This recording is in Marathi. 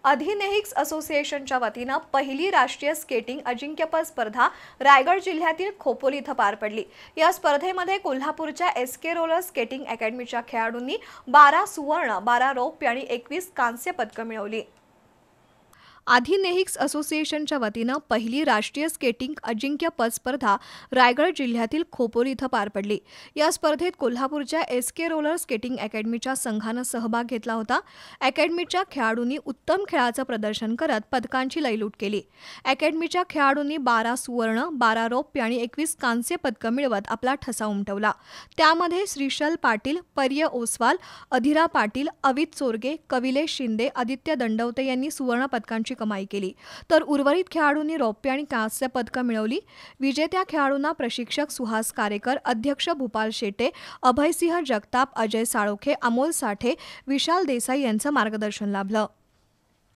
अधिनेहिक्स असोसिएशनच्या वतीनं पहिली राष्ट्रीय स्केटिंग अजिंक्यपद स्पर्धा रायगड जिल्ह्यातील खोपोली इथं पार पडली। या स्पर्धेमध्ये कोल्हापूरच्या एसके रोलर स्केटिंग अकॅडमीच्या खेळाडूंनी 12 सुवर्ण, 12 रौप्य आणि 21 कांस्य पदकं मिळवली। अधिनेहिक्स असोसिएशनच्या वतीनं पहिली राष्ट्रीय स्केटिंग अजिंक्यपद स्पर्धा रायगड जिल्ह्यातील खोपोली इथं पार पडली। या स्पर्धेत कोल्हापूरच्या एसके रोलर स्केटिंग अकॅडमीच्या संघानं सहभाग घेतला होता। अकॅडमीच्या खेळाडूंनी उत्तम खेळाचं प्रदर्शन करत पदकांची लयलूट केली। अकॅडमीच्या खेळाडूंनी 12 सुवर्ण, 12 रौप्य आणि 21 कांस्य पदकं मिळवत आपला ठसा उमटवला। त्यामध्ये श्रीशल पाटील, पर्य ओसवाल, अधिरा पाटील, अवित चोरगे, कविलेश शिंदे, आदित्य दंडवते यांनी सुवर्ण पदकांची कमाई केली, तर उर्वरित खेळाडूंनी रौप्य आणि कांस्य पदकं मिळवली। विजेत्या खेळाडूंना प्रशिक्षक सुहास कारेकर, अध्यक्ष भूपाल शेटे, अभयसिंह जगताप, अजय साळोखे, अमोल साठे, विशाल देसाई यांचं मार्गदर्शन लाभलं।